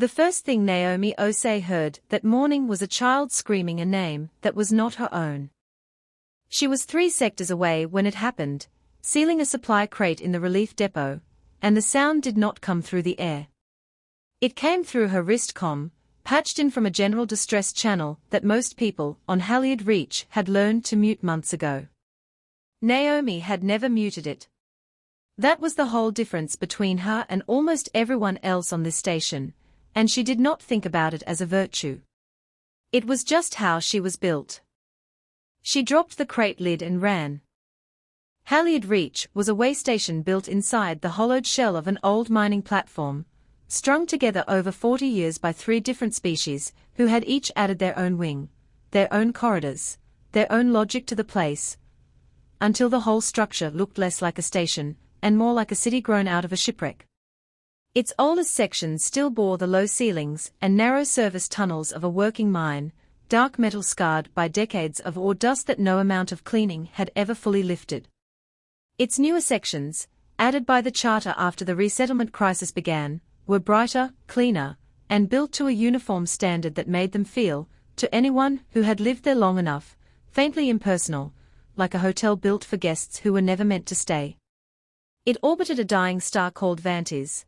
The first thing Naomi Osei heard that morning was a child screaming a name that was not her own. She was 3 sectors away when it happened, sealing a supply crate in the relief depot, and the sound did not come through the air. It came through her wrist comm, patched in from a general distress channel that most people on Halyard Reach had learned to mute months ago. Naomi had never muted it. That was the whole difference between her and almost everyone else on this station, and she did not think about it as a virtue. It was just how she was built. She dropped the crate lid and ran. Halyard Reach was a way station built inside the hollowed shell of an old mining platform, strung together over 40 years by 3 different species who had each added their own wing, their own corridors, their own logic to the place, until the whole structure looked less like a station and more like a city grown out of a shipwreck. Its oldest sections still bore the low ceilings and narrow service tunnels of a working mine, dark metal scarred by decades of ore dust that no amount of cleaning had ever fully lifted. Its newer sections, added by the charter after the resettlement crisis began, were brighter, cleaner, and built to a uniform standard that made them feel, to anyone who had lived there long enough, faintly impersonal, like a hotel built for guests who were never meant to stay. It orbited a dying star called Vantis,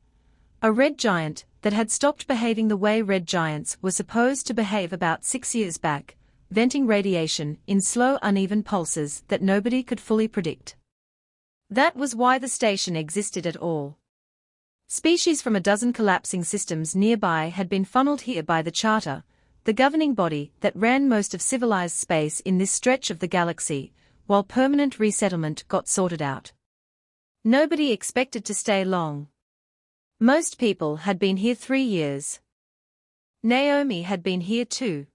a red giant that had stopped behaving the way red giants were supposed to behave about 6 years back, venting radiation in slow uneven pulses that nobody could fully predict. That was why the station existed at all. Species from a dozen collapsing systems nearby had been funneled here by the Charter, the governing body that ran most of civilized space in this stretch of the galaxy, while permanent resettlement got sorted out. Nobody expected to stay long. Most people had been here 3 years. Naomi had been here too.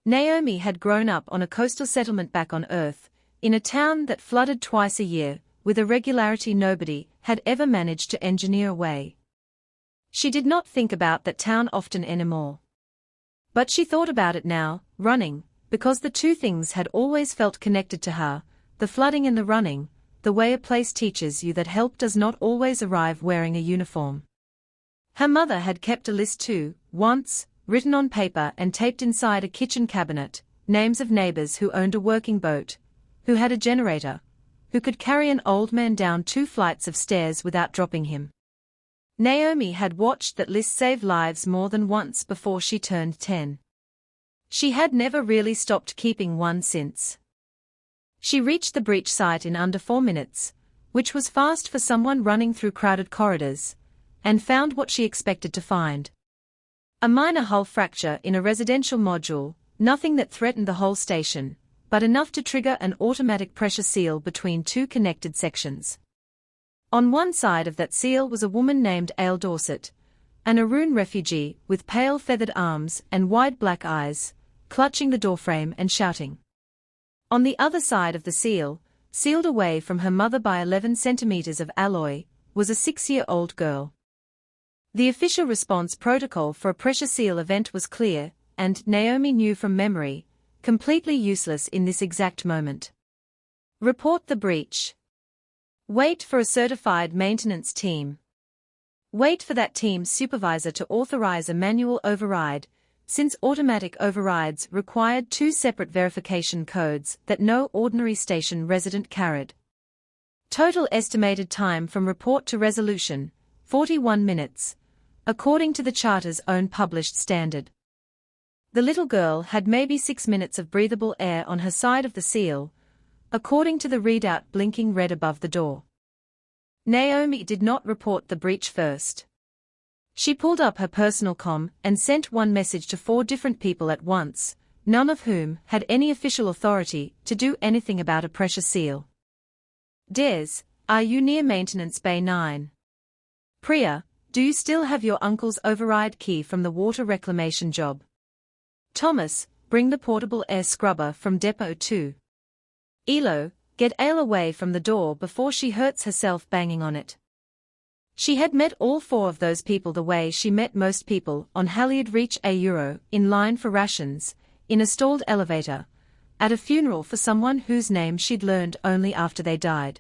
Naomi had grown up on a coastal settlement back on Earth, in a town that flooded twice a year, with a regularity nobody had ever managed to engineer away. She did not think about that town often anymore. But she thought about it now, running, because the 2 things had always felt connected to her, the flooding and the running, the way a place teaches you that help does not always arrive wearing a uniform. Her mother had kept a list too, once, written on paper and taped inside a kitchen cabinet, names of neighbors who owned a working boat, who had a generator, who could carry an old man down 2 flights of stairs without dropping him. Naomi had watched that list save lives more than once before she turned 10. She had never really stopped keeping one since. She reached the breach site in under 4 minutes, which was fast for someone running through crowded corridors, and found what she expected to find. A minor hull fracture in a residential module, nothing that threatened the whole station, but enough to trigger an automatic pressure seal between 2 connected sections. On one side of that seal was a woman named Ale Dorset, an Arun refugee with pale feathered arms and wide black eyes, clutching the doorframe and shouting. On the other side of the seal, sealed away from her mother by 11 centimeters of alloy, was a 6-year-old girl. The official response protocol for a pressure seal event was clear, and Naomi knew from memory, completely useless in this exact moment. Report the breach. Wait for a certified maintenance team. Wait for that team's supervisor to authorize a manual override, since automatic overrides required 2 separate verification codes that no ordinary station resident carried. Total estimated time from report to resolution, 41 minutes, according to the Charter's own published standard. The little girl had maybe 6 minutes of breathable air on her side of the seal, according to the readout blinking red above the door. Naomi did not report the breach first. She pulled up her personal comm and sent one message to 4 different people at once, none of whom had any official authority to do anything about a pressure seal. Des, are you near Maintenance Bay 9? Priya, do you still have your uncle's override key from the water reclamation job? Thomas, bring the portable air scrubber from Depot 2. Elo, get Ale away from the door before she hurts herself banging on it. She had met all 4 of those people the way she met most people on Halyard Reach, a euro, in line for rations, in a stalled elevator, at a funeral for someone whose name she'd learned only after they died.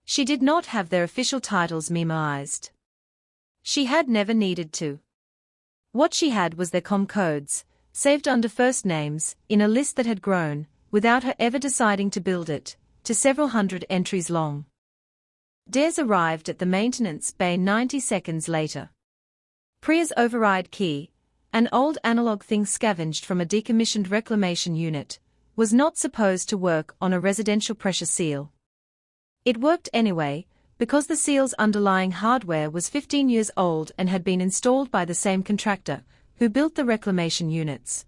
She did not have their official titles memorized. She had never needed to. What she had was their com codes, saved under first names, in a list that had grown, without her ever deciding to build it, to several hundred entries long. Des arrived at the maintenance bay 90 seconds later. Priya's override key, an old analog thing scavenged from a decommissioned reclamation unit, was not supposed to work on a residential pressure seal. It worked anyway, because the seal's underlying hardware was 15 years old and had been installed by the same contractor who built the reclamation units.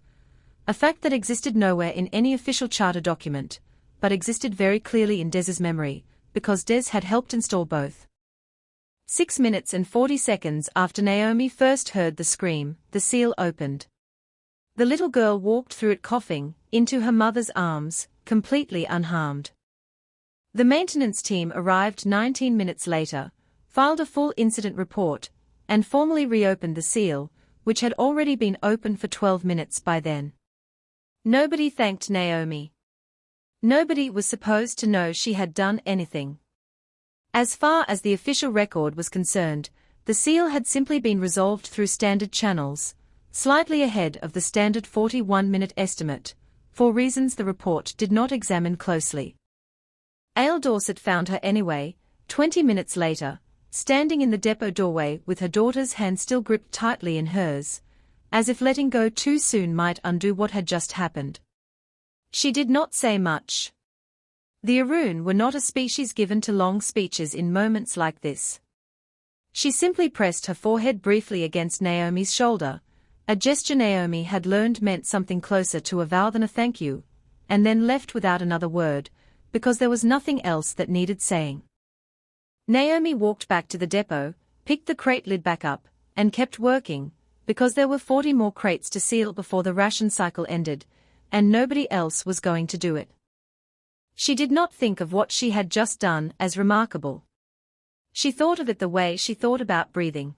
A fact that existed nowhere in any official charter document, but existed very clearly in Des's memory, because Des had helped install both. 6 minutes and 40 seconds after Naomi first heard the scream, the seal opened. The little girl walked through it coughing, into her mother's arms, completely unharmed. The maintenance team arrived 19 minutes later, filed a full incident report, and formally reopened the seal, which had already been open for 12 minutes by then. Nobody thanked Naomi. Nobody was supposed to know she had done anything. As far as the official record was concerned, the seal had simply been resolved through standard channels, slightly ahead of the standard 41-minute estimate, for reasons the report did not examine closely. Ale Dorset found her anyway, 20 minutes later, standing in the depot doorway with her daughter's hand still gripped tightly in hers, as if letting go too soon might undo what had just happened. She did not say much. The Arun were not a species given to long speeches in moments like this. She simply pressed her forehead briefly against Naomi's shoulder, a gesture Naomi had learned meant something closer to a vow than a thank you, and then left without another word, because there was nothing else that needed saying. Naomi walked back to the depot, picked the crate lid back up, and kept working, because there were 40 more crates to seal before the ration cycle ended, and nobody else was going to do it. She did not think of what she had just done as remarkable. She thought of it the way she thought about breathing.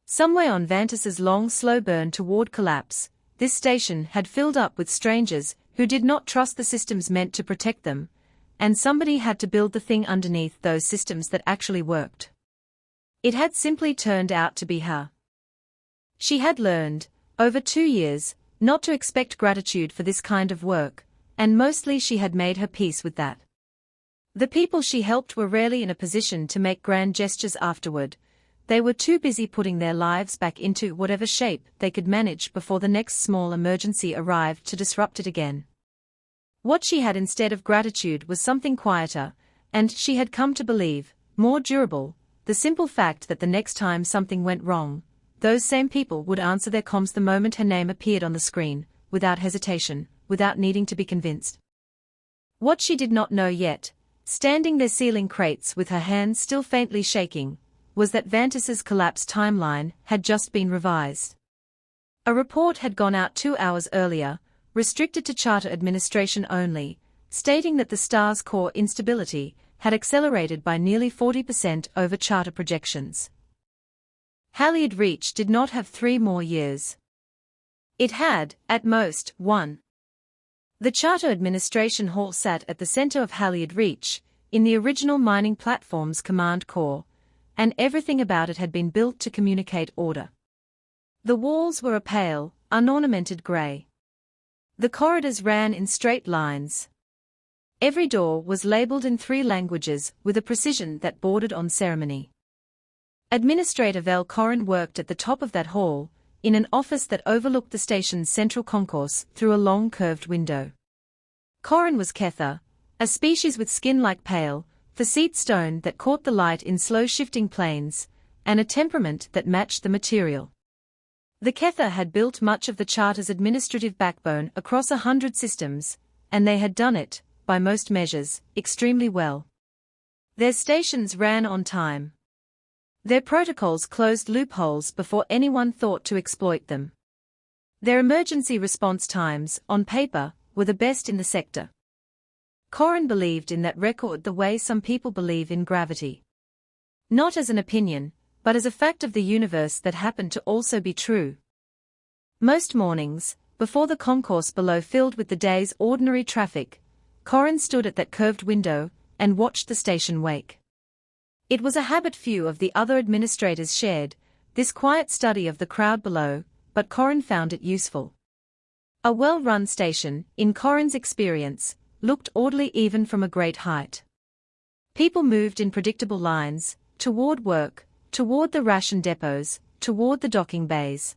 Somewhere on Vantas's long slow burn toward collapse, this station had filled up with strangers who did not trust the systems meant to protect them, and somebody had to build the thing underneath those systems that actually worked. It had simply turned out to be her. She had learned, over 2 years, not to expect gratitude for this kind of work, and mostly she had made her peace with that. The people she helped were rarely in a position to make grand gestures afterward. They were too busy putting their lives back into whatever shape they could manage before the next small emergency arrived to disrupt it again. What she had instead of gratitude was something quieter, and she had come to believe, more durable, the simple fact that the next time something went wrong, those same people would answer their comms the moment her name appeared on the screen, without hesitation, without needing to be convinced. What she did not know yet, standing there sealing crates with her hands still faintly shaking, was that Vantas's collapse timeline had just been revised. A report had gone out 2 hours earlier, restricted to charter administration only, stating that the star's core instability had accelerated by nearly 40% over charter projections. Halyard Reach did not have 3 more years. It had, at most, 1. The Charter Administration Hall sat at the center of Halyard Reach, in the original mining platform's command core, and everything about it had been built to communicate order. The walls were a pale, unornamented grey. The corridors ran in straight lines. Every door was labelled in 3 languages with a precision that bordered on ceremony. Administrator Val Corrin worked at the top of that hall, in an office that overlooked the station's central concourse through a long curved window. Corrin was Kether, a species with skin like pale, facete stone that caught the light in slow shifting planes, and a temperament that matched the material. The Kether had built much of the Charter's administrative backbone across 100 systems, and they had done it, by most measures, extremely well. Their stations ran on time. Their protocols closed loopholes before anyone thought to exploit them. Their emergency response times, on paper, were the best in the sector. Corrin believed in that record the way some people believe in gravity. Not as an opinion, but as a fact of the universe that happened to also be true. Most mornings, before the concourse below filled with the day's ordinary traffic, Corrin stood at that curved window and watched the station wake. It was a habit few of the other administrators shared, this quiet study of the crowd below, but Corin found it useful. A well-run station, in Corin's experience, looked orderly even from a great height. People moved in predictable lines, toward work, toward the ration depots, toward the docking bays.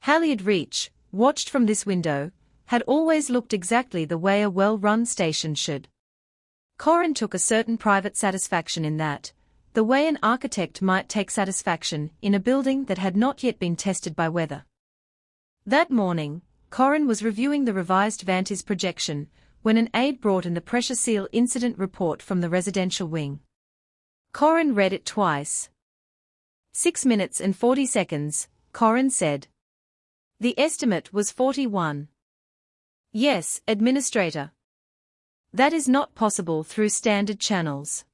Halyard Reach, watched from this window, had always looked exactly the way a well-run station should. Corin took a certain private satisfaction in that, the way an architect might take satisfaction in a building that had not yet been tested by weather. That morning, Corin was reviewing the revised Vantis projection, when an aide brought in the pressure seal incident report from the residential wing. Corin read it twice. 6 minutes and 40 seconds, Corin said. The estimate was 41. Yes, Administrator. That is not possible through standard channels.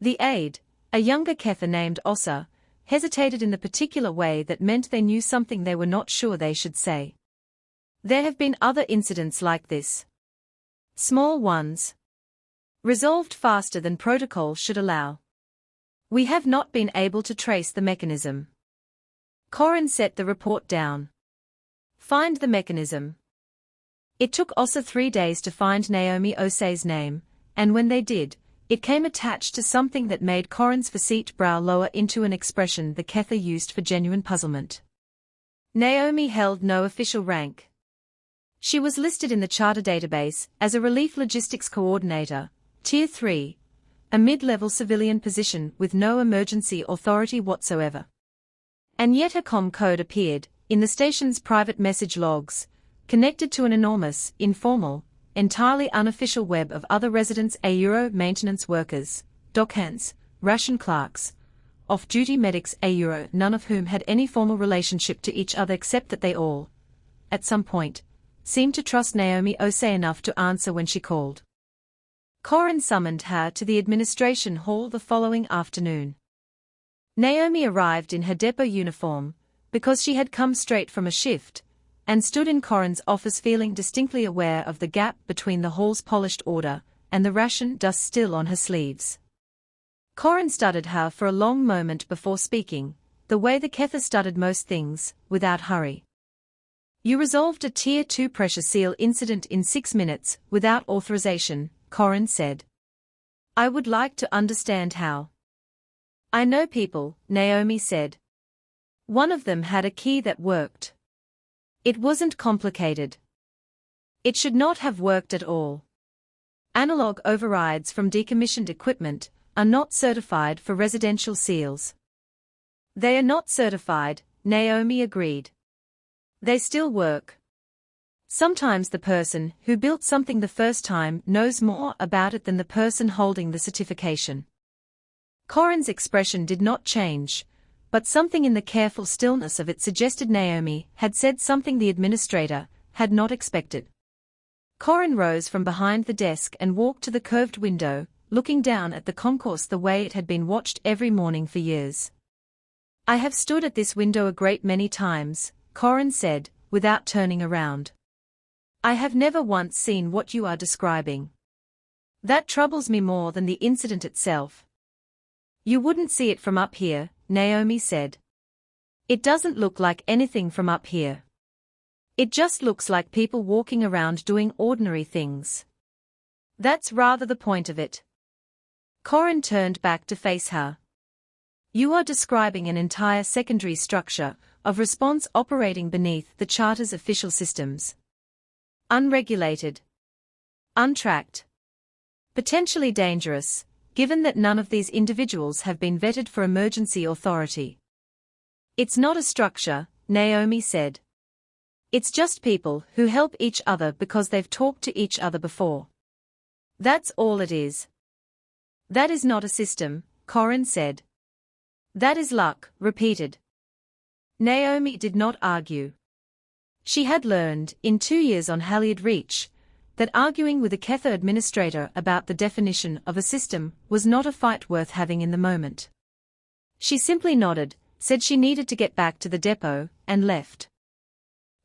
The aide, a younger Kether named Ossa, hesitated in the particular way that meant they knew something they were not sure they should say. There have been other incidents like this. Small ones. Resolved faster than protocol should allow. We have not been able to trace the mechanism. Corin set the report down. Find the mechanism. It took Ossa 3 days to find Naomi Osei's name, and when they did, it came attached to something that made Corin's facete brow lower into an expression the Kether used for genuine puzzlement. Naomi held no official rank. She was listed in the charter database as a relief logistics coordinator, Tier 3, a mid-level civilian position with no emergency authority whatsoever. And yet her com code appeared, in the station's private message logs, connected to an enormous, informal, entirely unofficial web of other residents, maintenance workers, dockhands, ration clerks, off-duty medics, none of whom had any formal relationship to each other except that they all, at some point, seemed to trust Naomi Osei enough to answer when she called. Corin summoned her to the administration hall the following afternoon. Naomi arrived in her depot uniform, because she had come straight from a shift, and stood in Corin's office feeling distinctly aware of the gap between the hall's polished order and the ration dust still on her sleeves. Corin studied her for a long moment before speaking, the way the Kether studied most things, without hurry. You resolved a Tier 2 pressure seal incident in 6 minutes, without authorization, Corin said. I would like to understand how. I know people, Naomi said. One of them had a key that worked. It wasn't complicated. It should not have worked at all. Analog overrides from decommissioned equipment are not certified for residential seals. They are not certified, Naomi agreed. They still work. Sometimes the person who built something the first time knows more about it than the person holding the certification. Corin's expression did not change, but something in the careful stillness of it suggested Naomi had said something the administrator had not expected. Corin rose from behind the desk and walked to the curved window, looking down at the concourse the way it had been watched every morning for years. I have stood at this window a great many times, Corin said, without turning around. I have never once seen what you are describing. That troubles me more than the incident itself. You wouldn't see it from up here, Naomi said. It doesn't look like anything from up here. It just looks like people walking around doing ordinary things. That's rather the point of it. Corin turned back to face her. You are describing an entire secondary structure of response operating beneath the Charter's official systems. Unregulated. Untracked. Potentially dangerous, given that none of these individuals have been vetted for emergency authority. It's not a structure, Naomi said. It's just people who help each other because they've talked to each other before. That's all it is. That is not a system, Corin said. That is luck, repeated. Naomi did not argue. She had learned, in 2 years on Halyard Reach, that arguing with a Kether administrator about the definition of a system was not a fight worth having in the moment. She simply nodded, said she needed to get back to the depot, and left.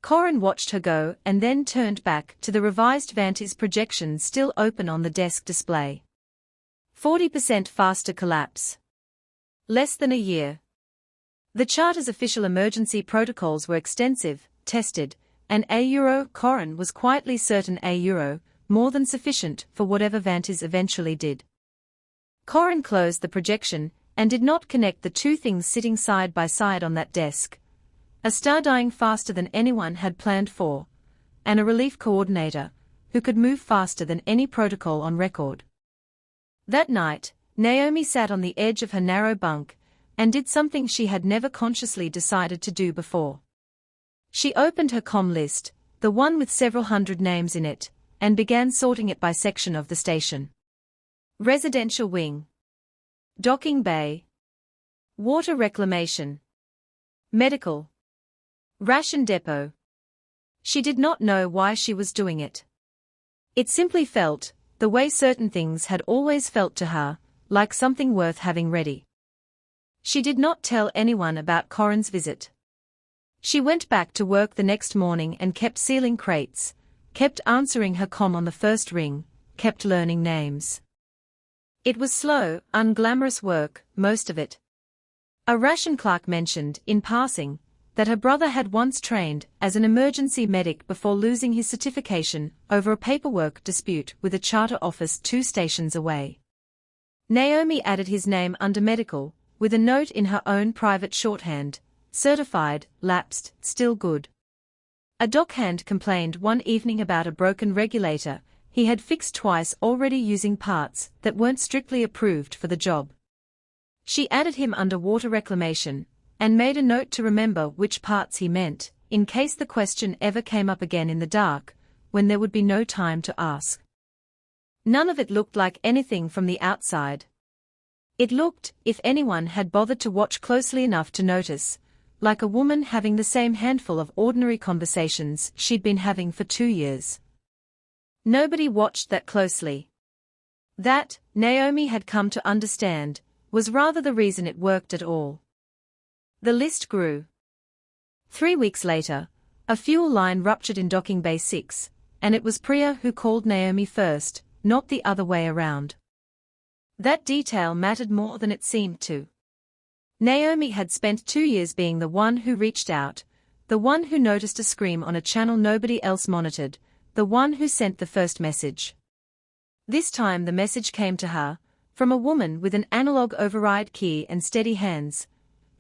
Corin watched her go and then turned back to the revised Vantis projection still open on the desk display. 40% faster collapse. Less than a year. The charter's official emergency protocols were extensive, tested, and Corin was quietly certain more than sufficient for whatever Vantis eventually did. Corin closed the projection and did not connect the two things sitting side by side on that desk. A star dying faster than anyone had planned for, and a relief coordinator, who could move faster than any protocol on record. That night, Naomi sat on the edge of her narrow bunk, and did something she had never consciously decided to do before. She opened her comm list, the one with several hundred names in it, and began sorting it by section of the station. Residential wing. Docking bay. Water reclamation. Medical. Ration depot. She did not know why she was doing it. It simply felt, the way certain things had always felt to her, like something worth having ready. She did not tell anyone about Corin's visit. She went back to work the next morning and kept sealing crates, kept answering her comm on the first ring, kept learning names. It was slow, unglamorous work, most of it. A ration clerk mentioned, in passing, that her brother had once trained as an emergency medic before losing his certification over a paperwork dispute with a charter office 2 stations away. Naomi added his name under medical, with a note in her own private shorthand, certified, lapsed, still good. A dockhand complained one evening about a broken regulator he had fixed twice already using parts that weren't strictly approved for the job. She added him under water reclamation, and made a note to remember which parts he meant, in case the question ever came up again in the dark, when there would be no time to ask. None of it looked like anything from the outside. It looked, if anyone had bothered to watch closely enough to notice, like a woman having the same handful of ordinary conversations she'd been having for 2 years. Nobody watched that closely. That, Naomi had come to understand, was rather the reason it worked at all. The list grew. 3 weeks later, a fuel line ruptured in Docking Bay 6, and it was Priya who called Naomi first, not the other way around. That detail mattered more than it seemed to. Naomi had spent 2 years being the one who reached out, the one who noticed a scream on a channel nobody else monitored, the one who sent the first message. This time the message came to her, from a woman with an analog override key and steady hands,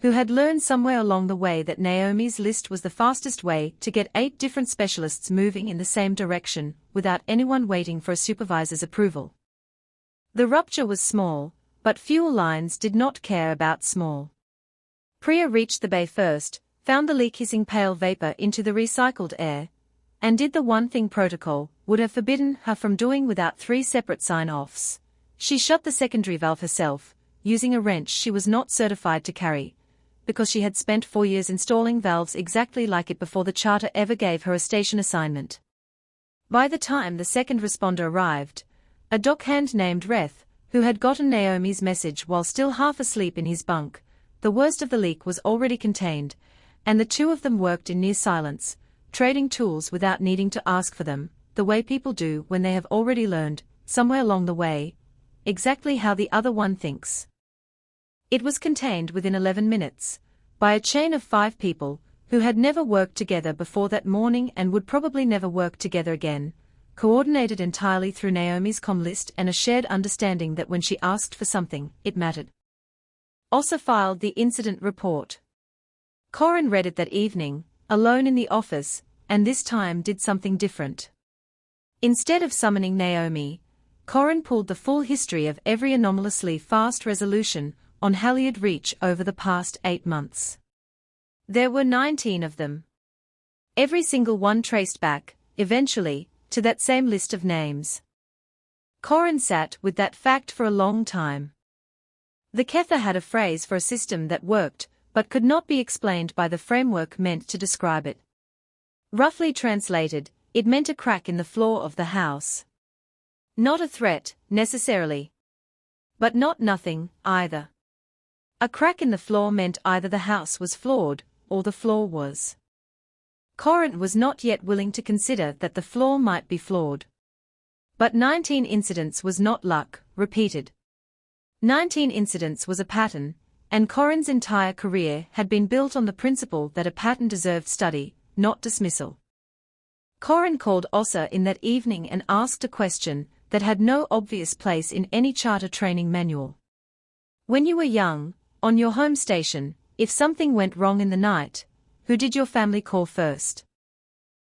who had learned somewhere along the way that Naomi's list was the fastest way to get 8 different specialists moving in the same direction, without anyone waiting for a supervisor's approval. The rupture was small, but fuel lines did not care about small. Priya reached the bay first, found the leak hissing pale vapor into the recycled air, and did the one thing protocol would have forbidden her from doing without 3 separate sign-offs. She shut the secondary valve herself, using a wrench she was not certified to carry, because she had spent 4 years installing valves exactly like it before the charter ever gave her a station assignment. By the time the second responder arrived, a dockhand named Reth, who had gotten Naomi's message while still half asleep in his bunk, the worst of the leak was already contained, and the 2 of them worked in near silence, trading tools without needing to ask for them, the way people do when they have already learned, somewhere along the way, exactly how the other one thinks. It was contained within 11 minutes, by a chain of 5 people, who had never worked together before that morning and would probably never work together again, coordinated entirely through Naomi's comm list and a shared understanding that when she asked for something, it mattered. Ossa filed the incident report. Corin read it that evening, alone in the office, and this time did something different. Instead of summoning Naomi, Corin pulled the full history of every anomalously fast resolution on Halyard Reach over the past 8 months. There were 19 of them. Every single one traced back, eventually, to that same list of names. Corin sat with that fact for a long time. The Ketha had a phrase for a system that worked, but could not be explained by the framework meant to describe it. Roughly translated, it meant a crack in the floor of the house. Not a threat, necessarily. But not nothing, either. A crack in the floor meant either the house was flawed, or the floor was. Corin was not yet willing to consider that the floor might be flawed. But 19 incidents was not luck, repeated. 19 incidents was a pattern, and Corin's entire career had been built on the principle that a pattern deserved study, not dismissal. Corin called Ossa in that evening and asked a question that had no obvious place in any charter training manual. When you were young, on your home station, if something went wrong in the night, who did your family call first?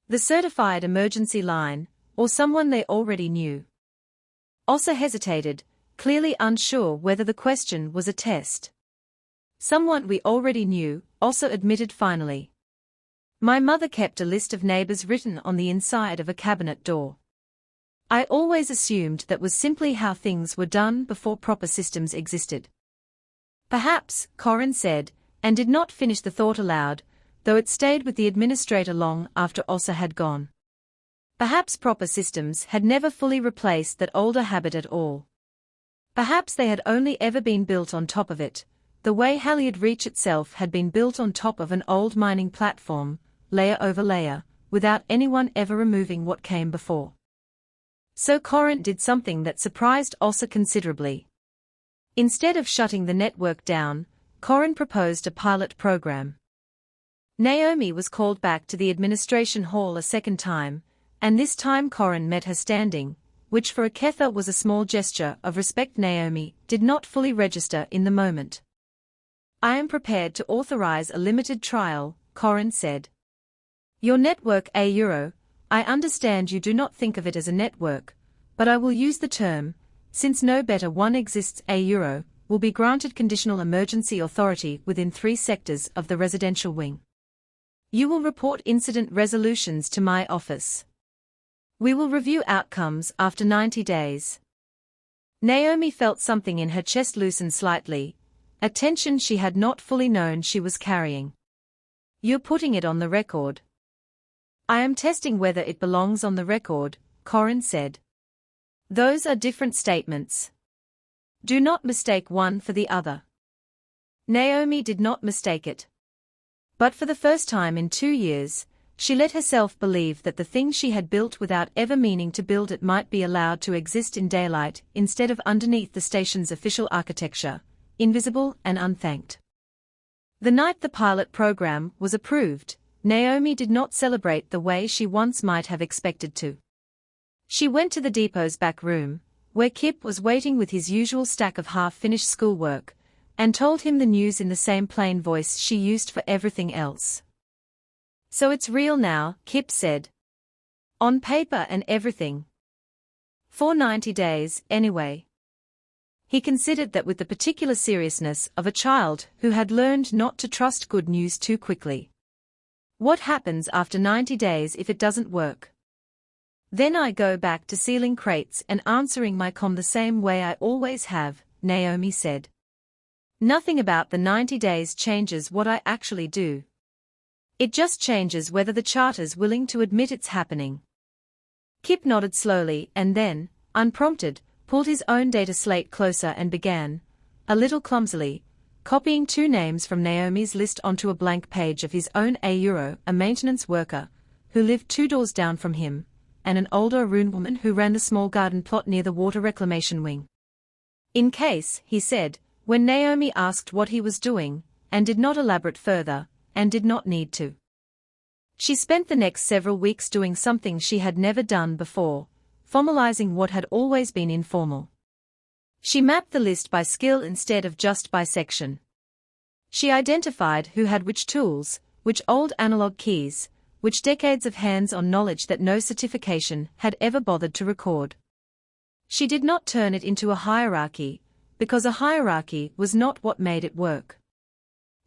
The certified emergency line, or someone they already knew? Ossa hesitated, clearly unsure whether the question was a test. Someone we already knew, Ossa admitted finally. My mother kept a list of neighbors written on the inside of a cabinet door. I always assumed that was simply how things were done before proper systems existed. Perhaps, Corin said, and did not finish the thought aloud, though it stayed with the administrator long after Ossa had gone. Perhaps proper systems had never fully replaced that older habit at all. Perhaps they had only ever been built on top of it, the way Halyard Reach itself had been built on top of an old mining platform, layer over layer, without anyone ever removing what came before. So Corin did something that surprised Ossa considerably. Instead of shutting the network down, Corin proposed a pilot program. Naomi was called back to the administration hall a second time, and this time Corin met her standing, which for a Ketha was a small gesture of respect Naomi did not fully register in the moment. I am prepared to authorize a limited trial, Corin said. Your network €, I understand you do not think of it as a network, but I will use the term, since no better one exists €, will be granted conditional emergency authority within 3 sectors of the residential wing. You will report incident resolutions to my office. We will review outcomes after 90 days. Naomi felt something in her chest loosen slightly, a tension she had not fully known she was carrying. You're putting it on the record. I am testing whether it belongs on the record, Corin said. Those are different statements. Do not mistake one for the other. Naomi did not mistake it. But for the first time in 2 years, she let herself believe that the thing she had built without ever meaning to build it might be allowed to exist in daylight instead of underneath the station's official architecture, invisible and unthanked. The night the pilot program was approved, Naomi did not celebrate the way she once might have expected to. She went to the depot's back room, where Kip was waiting with his usual stack of half-finished schoolwork, and told him the news in the same plain voice she used for everything else. So it's real now, Kip said. On paper and everything. For 90 days, anyway. He considered that with the particular seriousness of a child who had learned not to trust good news too quickly. What happens after 90 days if it doesn't work? Then I go back to sealing crates and answering my comm the same way I always have, Naomi said. Nothing about the 90 days changes what I actually do. It just changes whether the charter's willing to admit it's happening. Kip nodded slowly and then, unprompted, pulled his own data slate closer and began, a little clumsily, copying 2 names from Naomi's list onto a blank page of his own €, a maintenance worker, who lived 2 doors down from him, and an older Arun woman who ran the small garden plot near the water reclamation wing. In case, he said, when Naomi asked what he was doing, and did not elaborate further, and did not need to. She spent the next several weeks doing something she had never done before, formalizing what had always been informal. She mapped the list by skill instead of just by section. She identified who had which tools, which old analog keys, which decades of hands-on knowledge that no certification had ever bothered to record. She did not turn it into a hierarchy, because a hierarchy was not what made it work.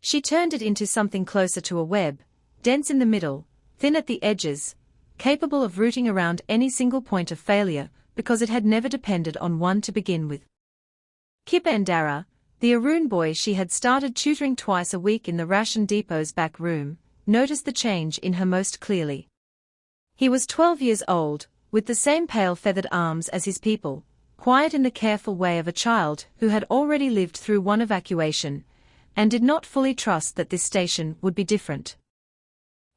She turned it into something closer to a web, dense in the middle, thin at the edges, capable of routing around any single point of failure, because it had never depended on one to begin with. Kip Andara, the Arun boy she had started tutoring twice a week in the ration depot's back room, noticed the change in her most clearly. He was 12 years old, with the same pale feathered arms as his people, quiet in the careful way of a child who had already lived through one evacuation, and did not fully trust that this station would be different.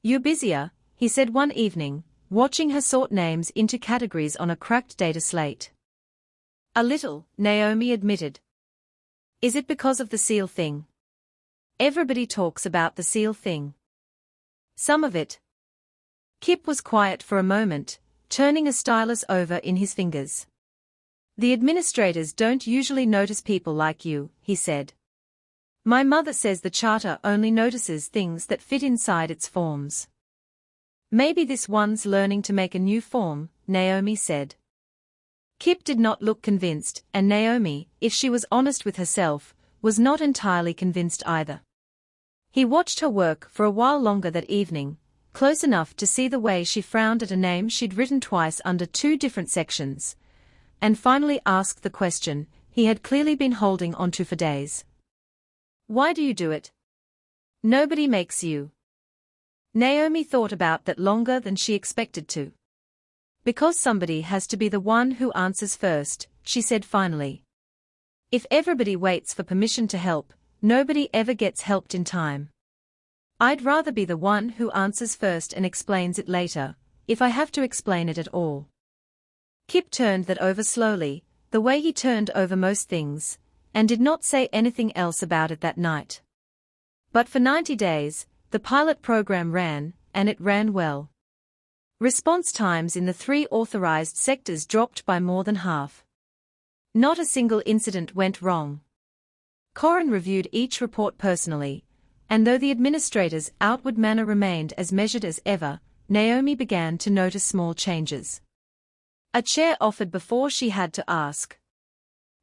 You're busier, he said one evening, watching her sort names into categories on a cracked data slate. A little, Naomi admitted. Is it because of the seal thing? Everybody talks about the seal thing. Some of it. Kip was quiet for a moment, turning a stylus over in his fingers. The administrators don't usually notice people like you, he said. My mother says the charter only notices things that fit inside its forms. Maybe this one's learning to make a new form, Naomi said. Kip did not look convinced, and Naomi, if she was honest with herself, was not entirely convinced either. He watched her work for a while longer that evening, close enough to see the way she frowned at a name she'd written twice under two different sections, and finally asked the question he had clearly been holding onto for days. Why do you do it? Nobody makes you. Naomi thought about that longer than she expected to. Because somebody has to be the one who answers first, she said finally. If everybody waits for permission to help, nobody ever gets helped in time. I'd rather be the one who answers first and explains it later, if I have to explain it at all. Kip turned that over slowly, the way he turned over most things, and did not say anything else about it that night. But for 90 days, the pilot program ran, and it ran well. Response times in the 3 authorized sectors dropped by more than half. Not a single incident went wrong. Corin reviewed each report personally, and though the administrator's outward manner remained as measured as ever, Naomi began to notice small changes. A chair offered before she had to ask.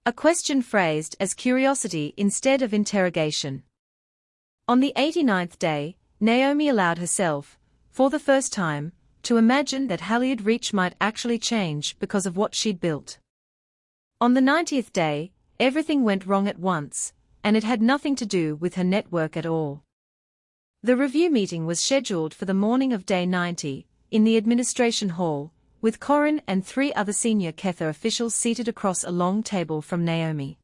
A question phrased as curiosity instead of interrogation. On the 89th day, Naomi allowed herself, for the first time, to imagine that Halyard Reach might actually change because of what she'd built. On the 90th day, everything went wrong at once, and it had nothing to do with her network at all. The review meeting was scheduled for the morning of day 90, in the administration hall, with Corin and 3 other senior Kether officials seated across a long table from Naomi.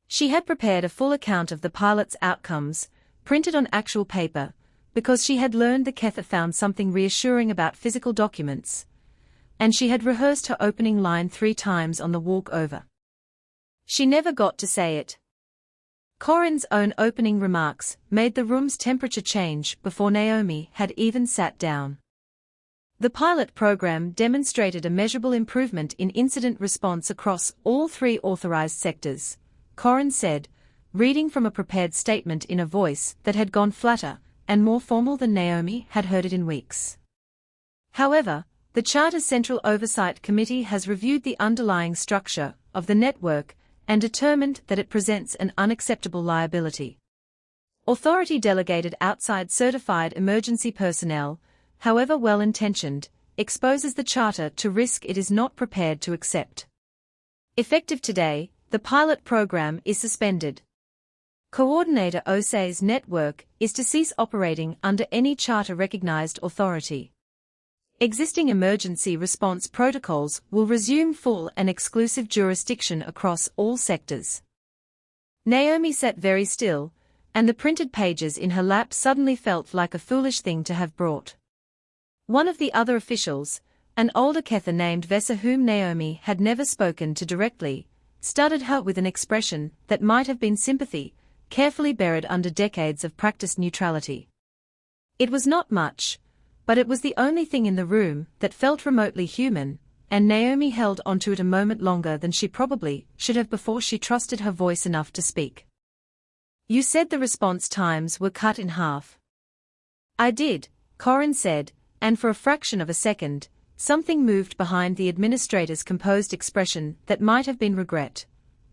She had prepared a full account of the pilot's outcomes, printed on actual paper, because she had learned the Kether found something reassuring about physical documents, and she had rehearsed her opening line 3 times on the walk over. She never got to say it. Corin's own opening remarks made the room's temperature change before Naomi had even sat down. The pilot program demonstrated a measurable improvement in incident response across all 3 authorized sectors, Corin said, reading from a prepared statement in a voice that had gone flatter and more formal than Naomi had heard it in weeks. However, the Charter's Central Oversight Committee has reviewed the underlying structure of the network and determined that it presents an unacceptable liability. Authority delegated outside certified emergency personnel, however well-intentioned, exposes the Charter to risk it is not prepared to accept. Effective today, the pilot program is suspended. Coordinator Osei's network is to cease operating under any Charter-recognized authority. Existing emergency response protocols will resume full and exclusive jurisdiction across all sectors. Naomi sat very still, and the printed pages in her lap suddenly felt like a foolish thing to have brought. One of the other officials, an older Kether named Vesa whom Naomi had never spoken to directly, studied her with an expression that might have been sympathy, carefully buried under decades of practiced neutrality. It was not much, but it was the only thing in the room that felt remotely human, and Naomi held onto it a moment longer than she probably should have before she trusted her voice enough to speak. You said the response times were cut in half. I did, Corin said, and for a fraction of a second, something moved behind the administrator's composed expression that might have been regret,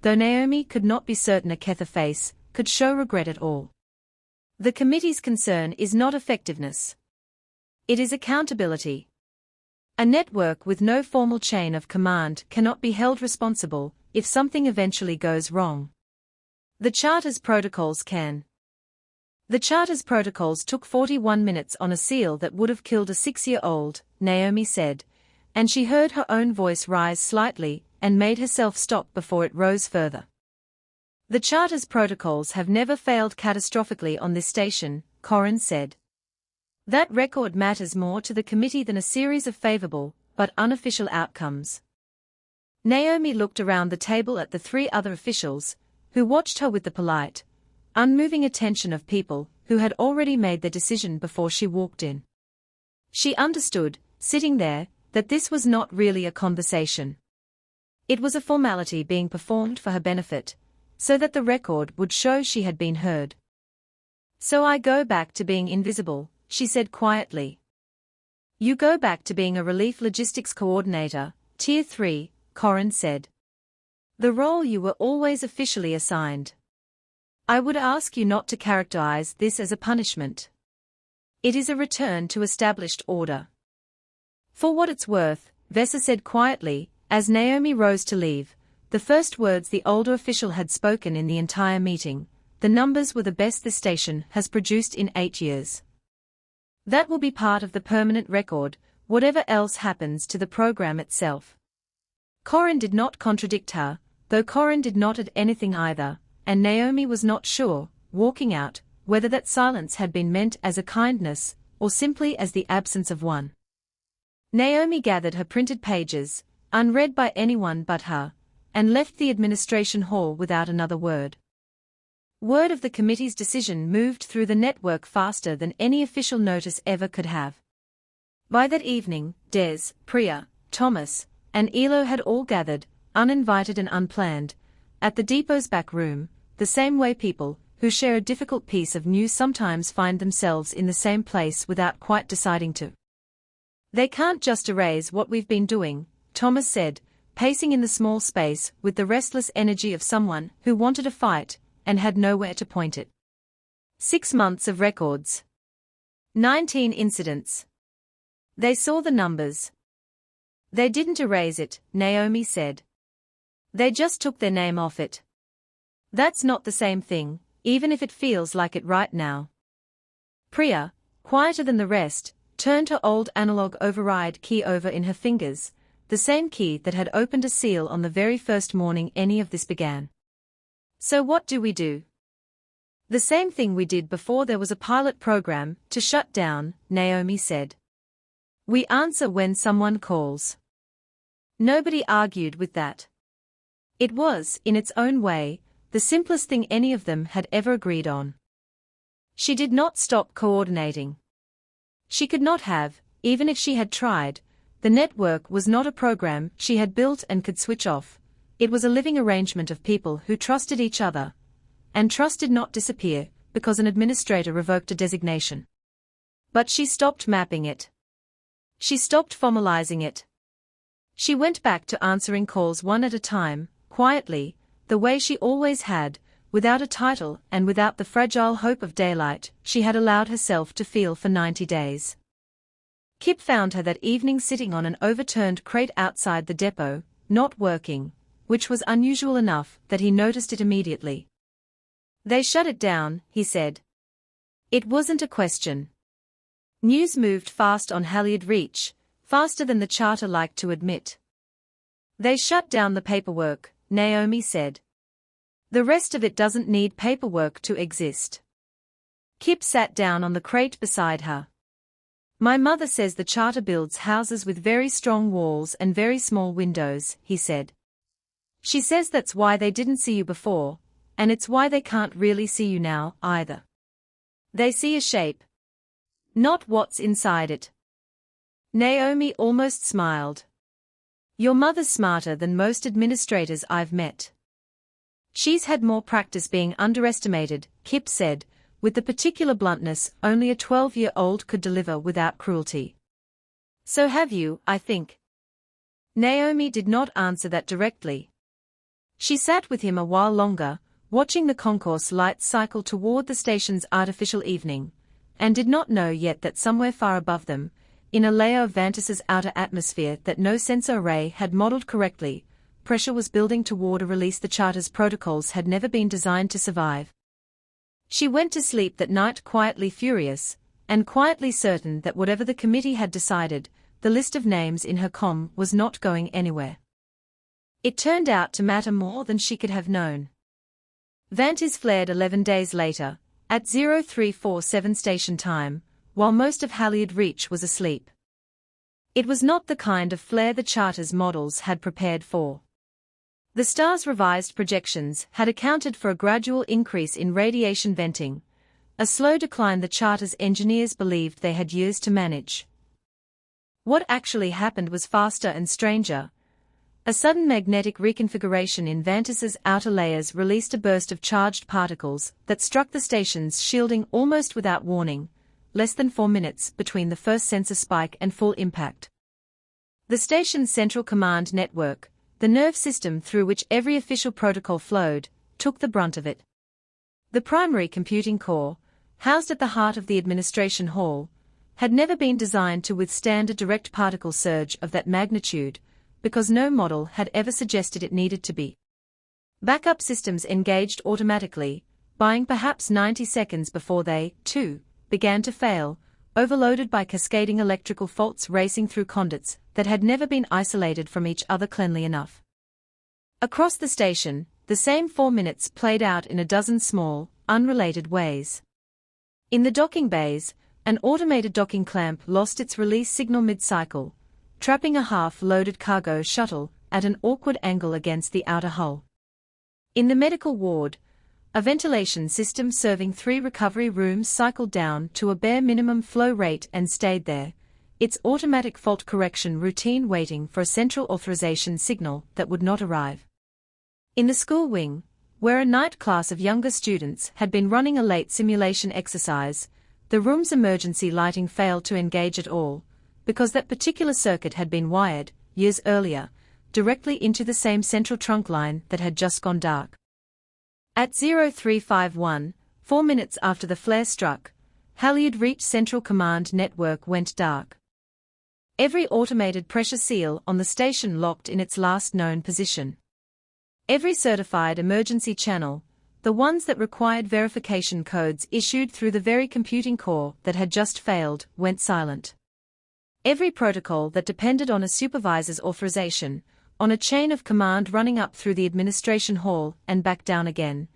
though Naomi could not be certain a Kether face could show regret at all. The committee's concern is not effectiveness. It is accountability. A network with no formal chain of command cannot be held responsible if something eventually goes wrong. The Charter's protocols can. The Charter's protocols took 41 minutes on a seal that would have killed a 6-year-old, Naomi said, and she heard her own voice rise slightly and made herself stop before it rose further. The Charter's protocols have never failed catastrophically on this station, Corin said. That record matters more to the committee than a series of favorable, but unofficial outcomes. Naomi looked around the table at the 3 other officials, who watched her with the polite, unmoving attention of people who had already made their decision before she walked in. She understood, sitting there, that this was not really a conversation. It was a formality being performed for her benefit, so that the record would show she had been heard. "So I go back to being invisible," she said quietly. "You go back to being a relief logistics coordinator, Tier 3, Corin said. "The role you were always officially assigned. I would ask you not to characterize this as a punishment. It is a return to established order." "For what it's worth," Vesa said quietly, as Naomi rose to leave, the first words the older official had spoken in the entire meeting, "The numbers were the best this station has produced in 8 years. That will be part of the permanent record, whatever else happens to the program itself." Corin did not contradict her, though Corin did not add anything either, and Naomi was not sure, walking out, whether that silence had been meant as a kindness, or simply as the absence of one. Naomi gathered her printed pages, unread by anyone but her, and left the administration hall without another word. Word of the committee's decision moved through the network faster than any official notice ever could have. By that evening, Des, Priya, Thomas, and Elo had all gathered, uninvited and unplanned, at the depot's back room, the same way people who share a difficult piece of news sometimes find themselves in the same place without quite deciding to. "They can't just erase what we've been doing," Thomas said, pacing in the small space with the restless energy of someone who wanted a fight and had nowhere to point it. 6 months of records. 19 incidents. They saw the numbers. "They didn't erase it," Naomi said. "They just took their name off it. That's not the same thing, even if it feels like it right now." Priya, quieter than the rest, turned her old analog override key over in her fingers, the same key that had opened a seal on the very first morning any of this began. "So what do we do?" "The same thing we did before there was a pilot program to shut down," Naomi said. "We answer when someone calls." Nobody argued with that. It was, in its own way, the simplest thing any of them had ever agreed on. She did not stop coordinating. She could not have, even if she had tried. The network was not a program she had built and could switch off. It was a living arrangement of people who trusted each other. And trust did not disappear because an administrator revoked a designation. But she stopped mapping it. She stopped formalizing it. She went back to answering calls one at a time, quietly, the way she always had, without a title and without the fragile hope of daylight she had allowed herself to feel for 90 days. Kip found her that evening sitting on an overturned crate outside the depot, not working, which was unusual enough that he noticed it immediately. "They shut it down," he said. It wasn't a question. News moved fast on Halyard Reach, faster than the charter liked to admit. "They shut down the paperwork," Naomi said. "The rest of it doesn't need paperwork to exist." Kip sat down on the crate beside her. "My mother says the charter builds houses with very strong walls and very small windows," he said. "She says that's why they didn't see you before, and it's why they can't really see you now, either. They see a shape. Not what's inside it." Naomi almost smiled. "Your mother's smarter than most administrators I've met. She's had more practice being underestimated," Kip said, with the particular bluntness only a 12-year-old could deliver without cruelty. "So have you, I think." Naomi did not answer that directly. She sat with him a while longer, watching the concourse lights cycle toward the station's artificial evening, and did not know yet that somewhere far above them, in a layer of Vantis's outer atmosphere that no sensor array had modeled correctly, pressure was building toward a release the charter's protocols had never been designed to survive. She went to sleep that night quietly furious, and quietly certain that whatever the committee had decided, the list of names in her comm was not going anywhere. It turned out to matter more than she could have known. Vantis flared 11 days later, at 0347 station time, while most of Halyard Reach was asleep. It was not the kind of flare the charter's models had prepared for. The star's revised projections had accounted for a gradual increase in radiation venting, a slow decline the charter's engineers believed they had years to manage. What actually happened was faster and stranger. A sudden magnetic reconfiguration in Vanta's outer layers released a burst of charged particles that struck the station's shielding almost without warning, less than 4 minutes between the first sensor spike and full impact. The station's central command network, the nerve system through which every official protocol flowed, took the brunt of it. The primary computing core, housed at the heart of the administration hall, had never been designed to withstand a direct particle surge of that magnitude, because no model had ever suggested it needed to be. Backup systems engaged automatically, buying perhaps 90 seconds before they, too, began to fail, overloaded by cascading electrical faults racing through conduits that had never been isolated from each other cleanly enough. Across the station, the same 4 minutes played out in a dozen small, unrelated ways. In the docking bays, an automated docking clamp lost its release signal mid-cycle, trapping a half-loaded cargo shuttle at an awkward angle against the outer hull. In the medical ward, a ventilation system serving 3 recovery rooms cycled down to a bare minimum flow rate and stayed there, its automatic fault correction routine waiting for a central authorization signal that would not arrive. In the school wing, where a night class of younger students had been running a late simulation exercise, the room's emergency lighting failed to engage at all, because that particular circuit had been wired, years earlier, directly into the same central trunk line that had just gone dark. At 0351, 4 minutes after the flare struck, Halyard Reach Central Command Network went dark. Every automated pressure seal on the station locked in its last known position. Every certified emergency channel, the ones that required verification codes issued through the very computing core that had just failed, went silent. Every protocol that depended on a supervisor's authorization, on a chain of command running up through the administration hall and back down again,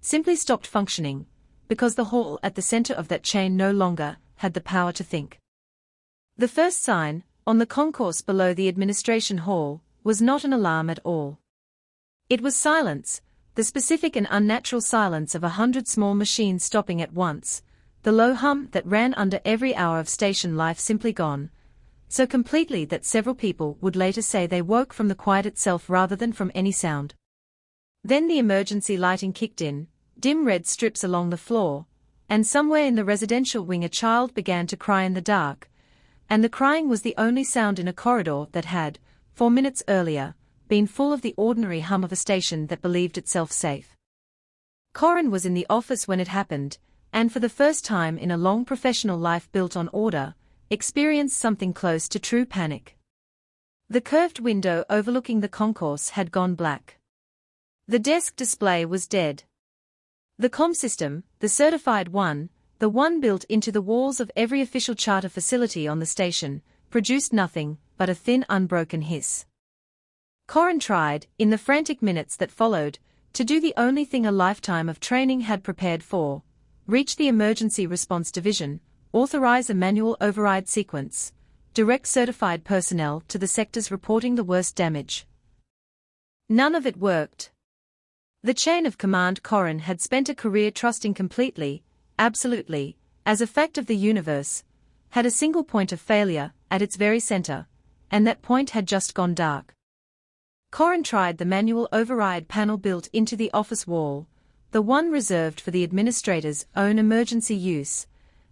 simply stopped functioning, because the hall at the center of that chain no longer had the power to think. The first sign, on the concourse below the administration hall, was not an alarm at all. It was silence, the specific and unnatural silence of 100 small machines stopping at once, the low hum that ran under every hour of station life simply gone, so completely that several people would later say they woke from the quiet itself rather than from any sound. Then the emergency lighting kicked in, dim red strips along the floor, and somewhere in the residential wing a child began to cry in the dark, and the crying was the only sound in a corridor that had, 4 minutes earlier, been full of the ordinary hum of a station that believed itself safe. Corin was in the office when it happened, and for the first time in a long professional life built on order, experienced something close to true panic. The curved window overlooking the concourse had gone black. The desk display was dead. The comm system, the certified one, the one built into the walls of every official charter facility on the station, produced nothing but a thin unbroken hiss. Corin tried, in the frantic minutes that followed, to do the only thing a lifetime of training had prepared for: reach the emergency response division, authorize a manual override sequence, direct certified personnel to the sectors reporting the worst damage. None of it worked. The chain of command Corin had spent a career trusting completely, absolutely, as a fact of the universe, had a single point of failure at its very center, and that point had just gone dark. Corin tried the manual override panel built into the office wall, the one reserved for the administrator's own emergency use,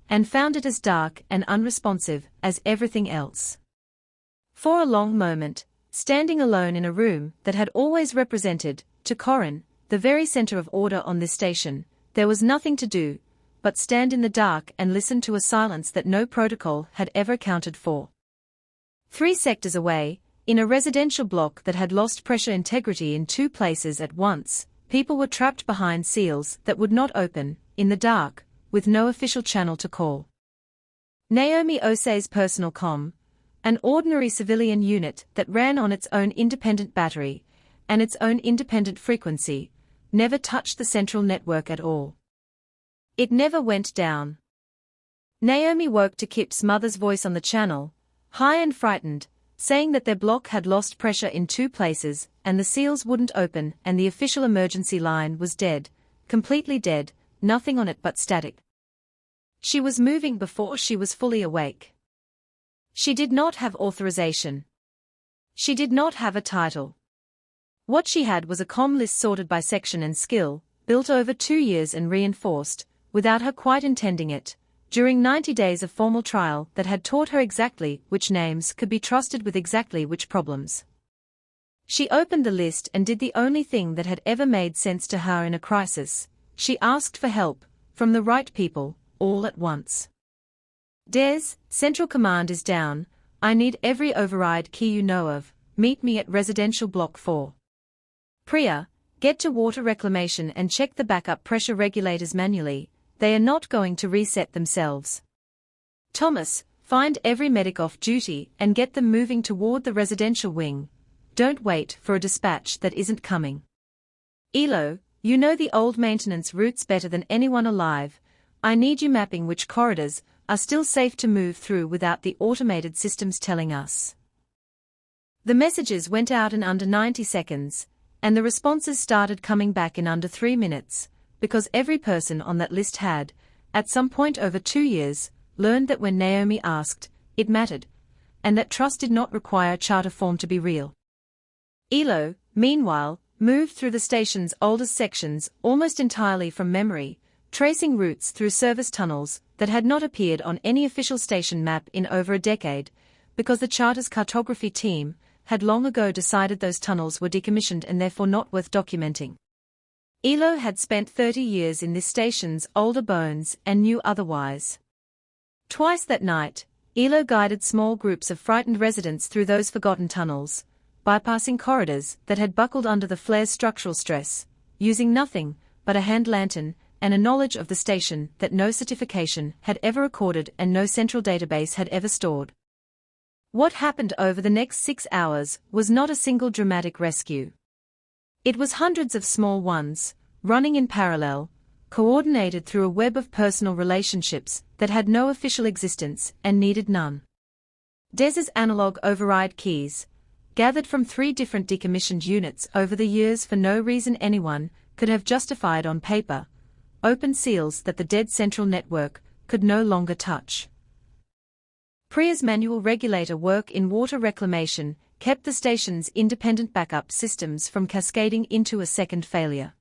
and found it as dark and unresponsive as everything else. For a long moment, standing alone in a room that had always represented, to Corin, the very center of order on this station, there was nothing to do but stand in the dark and listen to a silence that no protocol had ever accounted for. 3 sectors away, in a residential block that had lost pressure integrity in 2 places at once, people were trapped behind seals that would not open, in the dark, with no official channel to call. Naomi Osei's personal comm, an ordinary civilian unit that ran on its own independent battery, and its own independent frequency, never touched the central network at all. It never went down. Naomi woke to Kip's mother's voice on the channel, high and frightened, saying that their block had lost pressure in 2 places, and the seals wouldn't open, and the official emergency line was dead, completely dead, nothing on it but static. She was moving before she was fully awake. She did not have authorization. She did not have a title. What she had was a comm list sorted by section and skill, built over 2 years and reinforced, without her quite intending it, during 90 days of formal trial that had taught her exactly which names could be trusted with exactly which problems. She opened the list and did the only thing that had ever made sense to her in a crisis. She asked for help, from the right people, all at once. Des, Central Command is down, I need every override key you know of, meet me at Residential Block 4. Priya, get to water reclamation and check the backup pressure regulators manually, they are not going to reset themselves. Thomas, find every medic off duty and get them moving toward the residential wing. Don't wait for a dispatch that isn't coming. Elo, you know the old maintenance routes better than anyone alive, I need you mapping which corridors are still safe to move through without the automated systems telling us. The messages went out in under 90 seconds, and the responses started coming back in under 3 minutes, because every person on that list had, at some point over 2 years, learned that when Naomi asked, it mattered, and that trust did not require charter form to be real. Elo, meanwhile, moved through the station's oldest sections almost entirely from memory, tracing routes through service tunnels that had not appeared on any official station map in over a decade, because the charter's cartography team had long ago decided those tunnels were decommissioned and therefore not worth documenting. Elo had spent 30 years in this station's older bones and knew otherwise. Twice that night, Elo guided small groups of frightened residents through those forgotten tunnels, bypassing corridors that had buckled under the flare's structural stress, using nothing but a hand lantern and a knowledge of the station that no certification had ever recorded and no central database had ever stored. What happened over the next 6 hours was not a single dramatic rescue. It was hundreds of small ones, running in parallel, coordinated through a web of personal relationships that had no official existence and needed none. Des's analog override keys, gathered from 3 different decommissioned units over the years for no reason anyone could have justified on paper, opened seals that the dead central network could no longer touch. Priya's manual regulator work in water reclamation kept the station's independent backup systems from cascading into a second failure.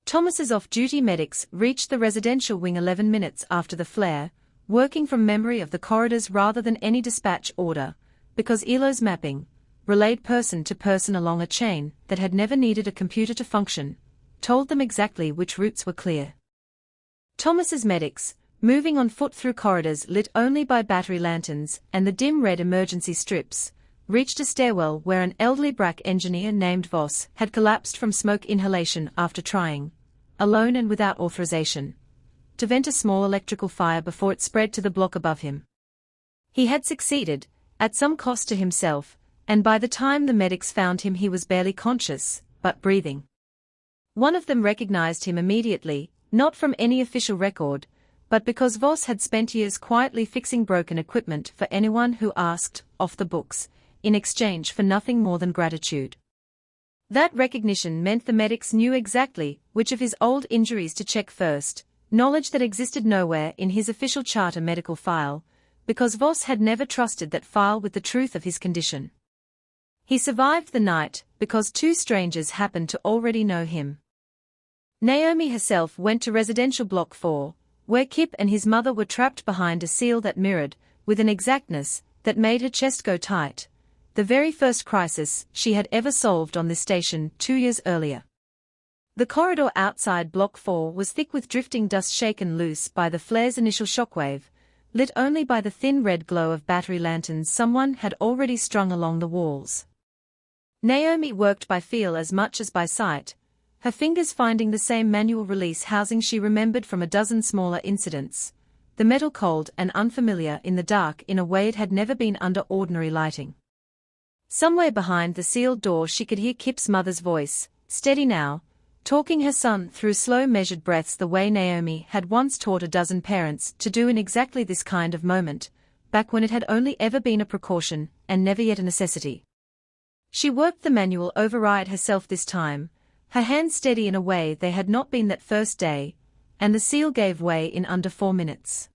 Thomas's off-duty medics reached the residential wing 11 minutes after the flare, working from memory of the corridors rather than any dispatch order, because Elo's mapping, relayed person to person along a chain that had never needed a computer to function, told them exactly which routes were clear. Thomas's medics, moving on foot through corridors lit only by battery lanterns and the dim red emergency strips, reached a stairwell where an elderly BRAC engineer named Voss had collapsed from smoke inhalation after trying, alone and without authorization, to vent a small electrical fire before it spread to the block above him. He had succeeded, at some cost to himself, and by the time the medics found him he was barely conscious, but breathing. One of them recognized him immediately, not from any official record, but because Voss had spent years quietly fixing broken equipment for anyone who asked, off the books, in exchange for nothing more than gratitude. That recognition meant the medics knew exactly which of his old injuries to check first, knowledge that existed nowhere in his official charter medical file, because Voss had never trusted that file with the truth of his condition. He survived the night because 2 strangers happened to already know him. Naomi herself went to Residential Block 4, where Kip and his mother were trapped behind a seal that mirrored, with an exactness that made her chest go tight, the very first crisis she had ever solved on this station 2 years earlier. The corridor outside Block 4 was thick with drifting dust shaken loose by the flare's initial shockwave, lit only by the thin red glow of battery lanterns someone had already strung along the walls. Naomi worked by feel as much as by sight, her fingers finding the same manual release housing she remembered from a dozen smaller incidents, the metal cold and unfamiliar in the dark in a way it had never been under ordinary lighting. Somewhere behind the sealed door she could hear Kip's mother's voice, steady now, talking her son through slow measured breaths the way Naomi had once taught a dozen parents to do in exactly this kind of moment, back when it had only ever been a precaution and never yet a necessity. She worked the manual override herself this time, her hands steady in a way they had not been that first day, and the seal gave way in under 4 minutes.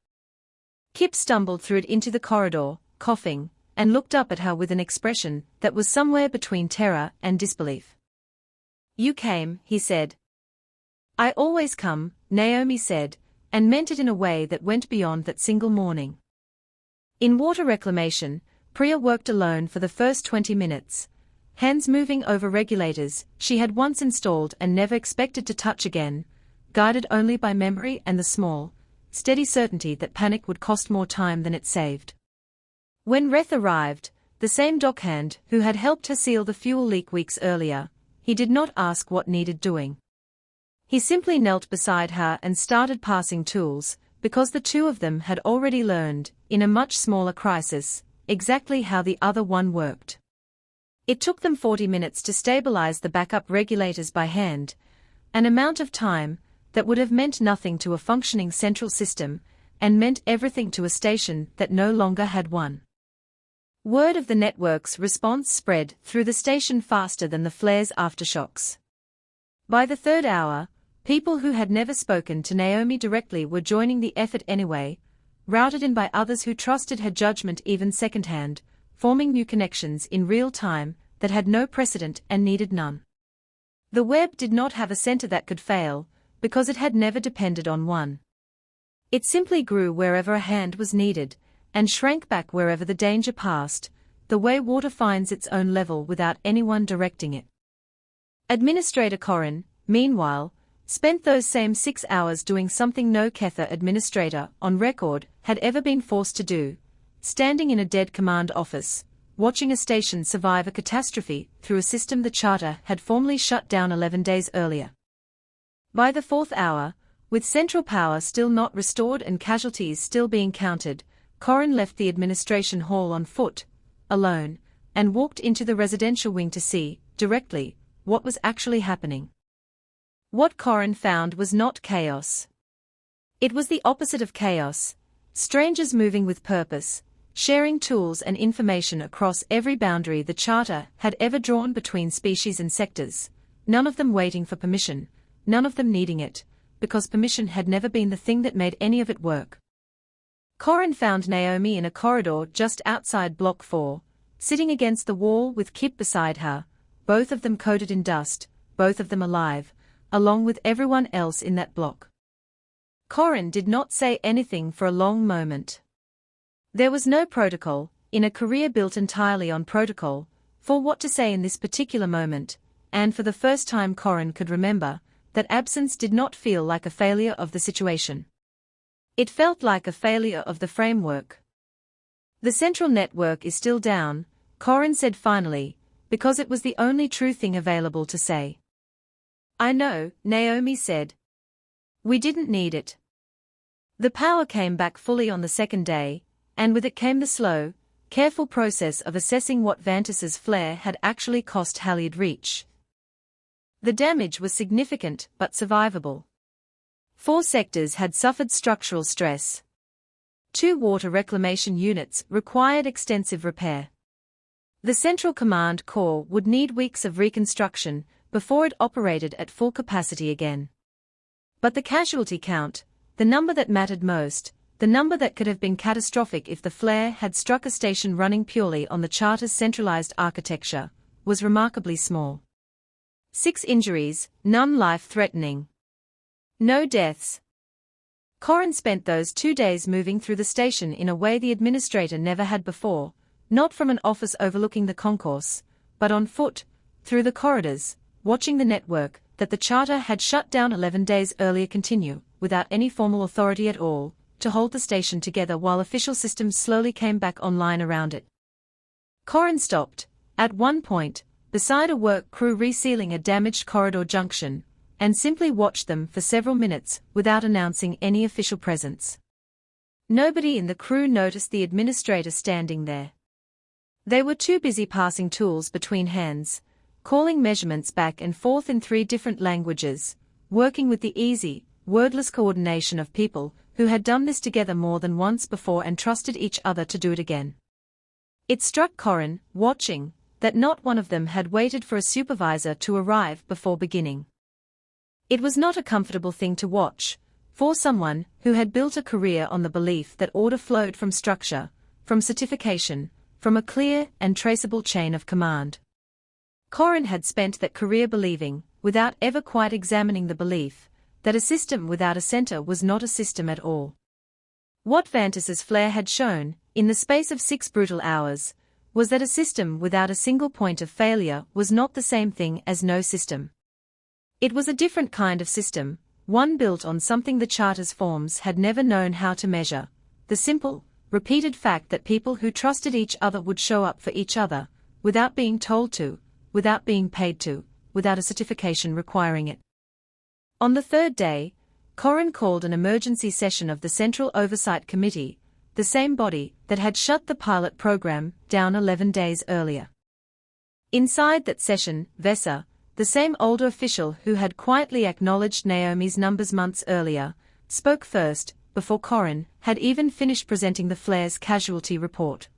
Kip stumbled through it into the corridor, coughing, and looked up at her with an expression that was somewhere between terror and disbelief. "You came," he said. "I always come," Naomi said, and meant it in a way that went beyond that single morning. In water reclamation, Priya worked alone for the first 20 minutes, hands moving over regulators she had once installed and never expected to touch again, guided only by memory and the small, steady certainty that panic would cost more time than it saved. When Reth arrived, the same dockhand who had helped her seal the fuel leak weeks earlier, he did not ask what needed doing. He simply knelt beside her and started passing tools, because the two of them had already learned, in a much smaller crisis, exactly how the other one worked. It took them 40 minutes to stabilize the backup regulators by hand, an amount of time that would have meant nothing to a functioning central system, and meant everything to a station that no longer had one. Word of the network's response spread through the station faster than the flare's aftershocks. By the third hour, people who had never spoken to Naomi directly were joining the effort anyway, routed in by others who trusted her judgment even secondhand, forming new connections in real time that had no precedent and needed none. The web did not have a center that could fail, because it had never depended on one. It simply grew wherever a hand was needed, and shrank back wherever the danger passed, the way water finds its own level without anyone directing it. Administrator Corin, meanwhile, spent those same 6 hours doing something no Kether administrator on record had ever been forced to do, standing in a dead command office, watching a station survive a catastrophe through a system the charter had formally shut down 11 days earlier. By the fourth hour, with central power still not restored and casualties still being counted, Corin left the administration hall on foot, alone, and walked into the residential wing to see, directly, what was actually happening. What Corin found was not chaos. It was the opposite of chaos, strangers moving with purpose, sharing tools and information across every boundary the charter had ever drawn between species and sectors, none of them waiting for permission, none of them needing it, because permission had never been the thing that made any of it work. Corin found Naomi in a corridor just outside Block 4, sitting against the wall with Kip beside her, both of them coated in dust, both of them alive, along with everyone else in that block. Corin did not say anything for a long moment. There was no protocol, in a career built entirely on protocol, for what to say in this particular moment, and for the first time Corin could remember, that absence did not feel like a failure of the situation. It felt like a failure of the framework. "The central network is still down," Corin said finally, because it was the only true thing available to say. "I know," Naomi said. "We didn't need it." The power came back fully on the second day, and with it came the slow, careful process of assessing what Vantas's flare had actually cost Halyard Reach. The damage was significant but survivable. 4 sectors had suffered structural stress. 2 water reclamation units required extensive repair. The Central Command Corps would need weeks of reconstruction before it operated at full capacity again. But the casualty count, the number that mattered most, the number that could have been catastrophic if the flare had struck a station running purely on the charter's centralized architecture, was remarkably small. 6 injuries, none life-threatening. No deaths. Corin spent those 2 days moving through the station in a way the administrator never had before, not from an office overlooking the concourse, but on foot, through the corridors, watching the network that the charter had shut down 11 days earlier continue, without any formal authority at all, to hold the station together while official systems slowly came back online around it. Corin stopped, at one point, beside a work crew resealing a damaged corridor junction, and simply watched them for several minutes without announcing any official presence. Nobody in the crew noticed the administrator standing there. They were too busy passing tools between hands, calling measurements back and forth in 3 different languages, working with the easy, wordless coordination of people who had done this together more than once before and trusted each other to do it again. It struck Corin, watching, that not one of them had waited for a supervisor to arrive before beginning. It was not a comfortable thing to watch, for someone who had built a career on the belief that order flowed from structure, from certification, from a clear and traceable chain of command. Corin had spent that career believing, without ever quite examining the belief, that a system without a center was not a system at all. What Vantis's flare had shown, in the space of 6 brutal hours, was that a system without a single point of failure was not the same thing as no system. It was a different kind of system, one built on something the Charter's forms had never known how to measure, the simple, repeated fact that people who trusted each other would show up for each other, without being told to, without being paid to, without a certification requiring it. On the 3rd day, Corin called an emergency session of the Central Oversight Committee, the same body that had shut the pilot program down 11 days earlier. Inside that session, Vesa, the same older official who had quietly acknowledged Naomi's numbers months earlier, spoke first, before Corin had even finished presenting the flare's casualty report.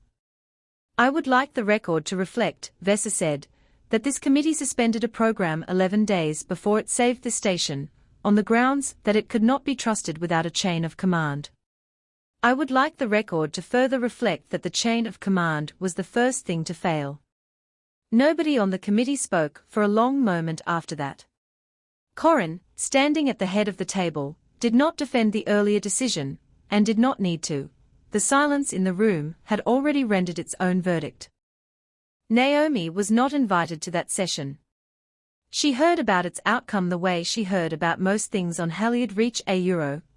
"I would like the record to reflect," Vesa said, "that this committee suspended a program 11 days before it saved the station, on the grounds that it could not be trusted without a chain of command. I would like the record to further reflect that the chain of command was the first thing to fail." Nobody on the committee spoke for a long moment after that. Corin, standing at the head of the table, did not defend the earlier decision, and did not need to. The silence in the room had already rendered its own verdict. Naomi was not invited to that session. She heard about its outcome the way she heard about most things on Halyard Reach